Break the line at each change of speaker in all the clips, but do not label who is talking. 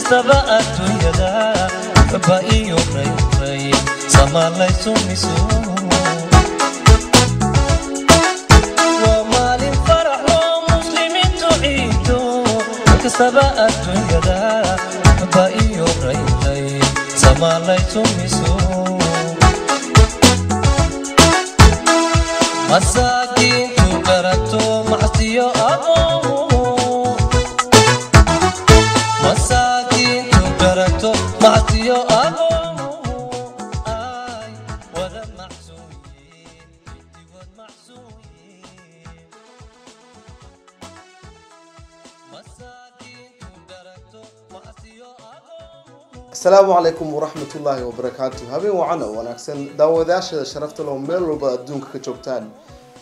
kastaba adduunyada ba iyo reeyay samalay sumiso waa maalin farax oo muslimiintu ciido kastaba adduunyada ba iyo reeyay samalay sumiso masaakiintu garato macsiyo aqoon معطيو أبو آي وذا محسوين ود محسوين مساكين تدركتو معطيو أبو. السلام عليكم ورحمة الله وبركاته. هبين وعنا ونكسن داوداش شرفت لهم ميلو بدون كجوبتان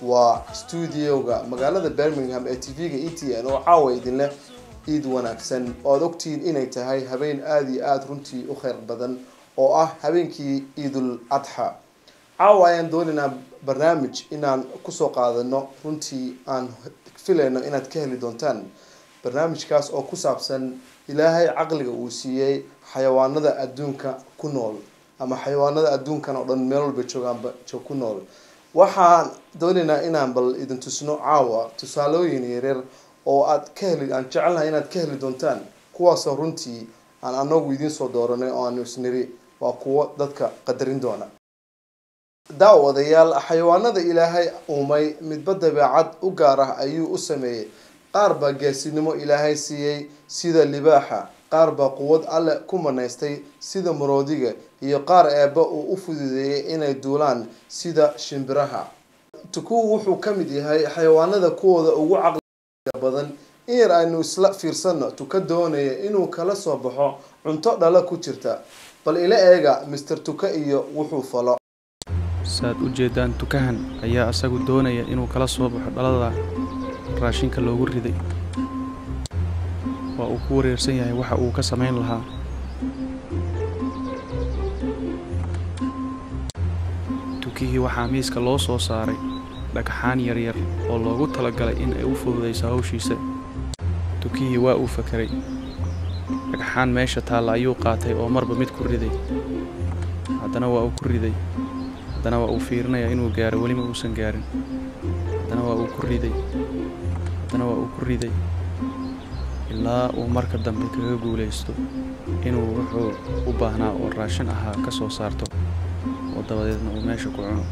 واستوديوغا مقالة برمنغهام تي في اي تي ان وعاوي دين له إيد وناكسن oo ogtiin inay tahay habeen aad runtii u khayr badan oo ah habeenkii Eidul Adha caawayaan doonina barnaamij inaan ku soo qaadano runtii aan filayno inaad ka heli doontaan barnaamijkaas oo ku saabsan Ilaahay aqliga uu siiyay xayawaanada adduunka ku nool ama xayawaanada adduunkan oo dhan meel walba joogaanba ku nool waxaan doonina inaan bal idin tusno caawa tusaalooyin yaryar oo aad ka heli aan jecelnahay inaad ka heli doontaan kuwaas oo runtii aan anagu idin soo dooranay oo aan isniri waa kuwa dadka qadarin doona daawadayaal xayawaanada Ilaahay uumay midba dabeecad u gaar ah ayuu u sameeyay qaar ba geesinimo Ilaahay siiyay sida libaaxa qaar ba quwad alle ku manaystay sida maroodiga iyo qaar eeba uu u fududeeyay inay duulaan sida shimbiraha tuku wuxuu kamid yahay xayawaanada kuwooda ugu badan in aynu isla fiirsano tuka doonaya inuu kala soo baxo cunto dhala ku jirta bal ila eega Mr Tuka iyo wuxuu falo
saad u jeedaan tukahan ayaa asagu doonaya inuu kala soo baxo dhalada raashinka loogu riday waa uu ku wareersan yahay waxa uu ka sameyn lahaa tukihii waxaa miiska loo soo saaray dhagxaan yar yar oo loogu talagalay in ay u fududeyso hawshiisa tukihii waa uu fakaray dhagxaan meesha taala ayuu qaatay oo marba mid ku riday haddana waa uu ku riday haddana waa uu fiirinayaa inuu gaaro weli ma uusan gaarin haddana waa uu ku riday haddana waa uu ku riday ilaa uu marka dambe kaga guuleysto inuu wuxuu u baahnaa oo raashin ahaa ka soo saarto oo dabadeedna uu meesha ku cuno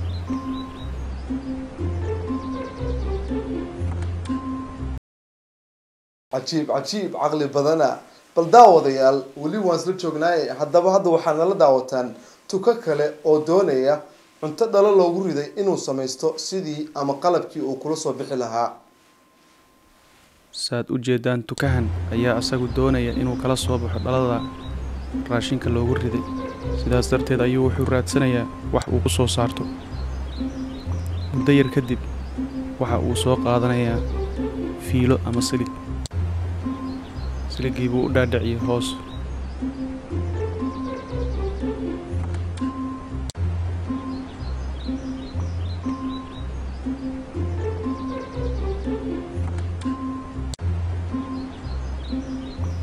عجيب عقلي بدنا بل داوديال ولي وان سلا جوغناي hadda waxaan la daawataan tuka kale oo doonaya cunto dhalo loogu riday inuu sameesto sidii ama qalabkii uu kula soo bixi lahaa
saad u jeedaan tukahan ayaa asagu doonaya inuu kala soo baxo dhalada raashinka loogu riday sidaas darteed ayuu wuxuu raadsanayaa wax uu ku soo saarto muddo yar kadib waxa uu soo qaadanayaa fiilo ama silig siligii buu u dhaadhiciyay hoos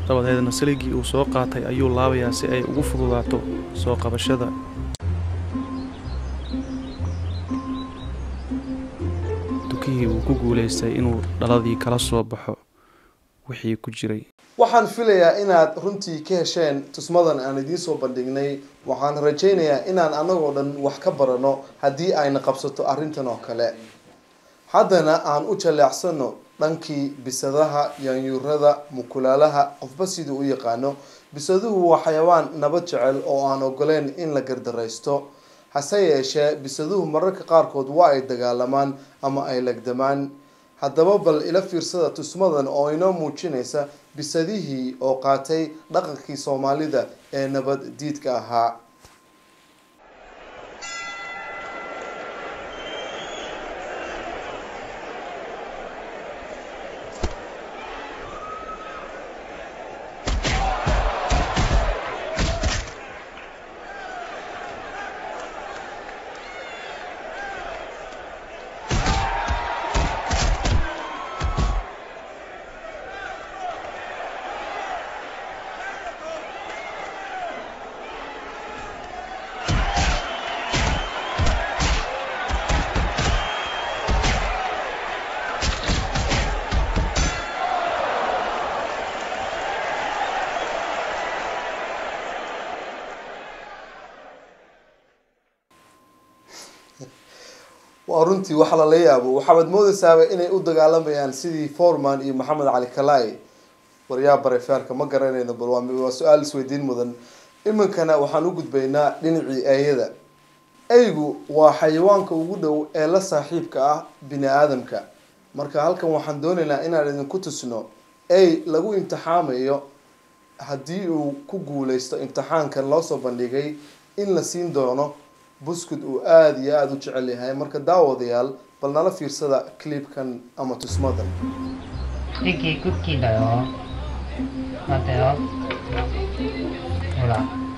dabadeedna siligii uu soo qaatay ayuu laabayaa si ay ugu fududaato soo qabashada tukihii uu ku guuleystay inuu dhaladii kala soo baxo wixii ku jiray
waxaan filayaa inaad runtii ka hesheen tusmadan aan idin soo bandhignay waxaan rajaynayaa inaan anagoo dhan wax ka barano haddii ayna qabsato arrintan oo kale haddana aan u jaleecsano dhankii bisadaha yaanyuurada mukulaalaha qofba siduu u yaqaano bisaduhu waa xayawaan nabad jecel oo aan ogoleen in la gardaraysto hase yeeshee bisaduhu mararka qaarkood waa ay dagaalamaan ama ay lagdamaan haddaba bal ila fiirsada tusmadan oo inoo muujinaysa bisadihii oo qaatay dhaqankii Soomaalida ee nabad diidka ahaa runtii waxa la yaabo waxaad moodaysaa inay u dagaalamayaan sidii Foreman iyo Maxamed Cali Kalay waryaa bareefeerka ma garanayno bal waa su'aal isweydiin mudan iminkana waxaan u gudbaynaa dhinacii ayada aygu waa xayawaanka ugu dhow ee la saaxiibka ah bini aadamka marka halkan waxaan doonaynaa inaan idinku tusno ay lagu imtixaamayo haddii uu ku guuleysto imtixaankan loo soo bandhigay in la siin doono buskud uu aad iyo aad u jecel yahay marka daawadayaal bal nala fiirsada clipkan ama tusmadan
Sticky cookie だよ。待てよ。ほら。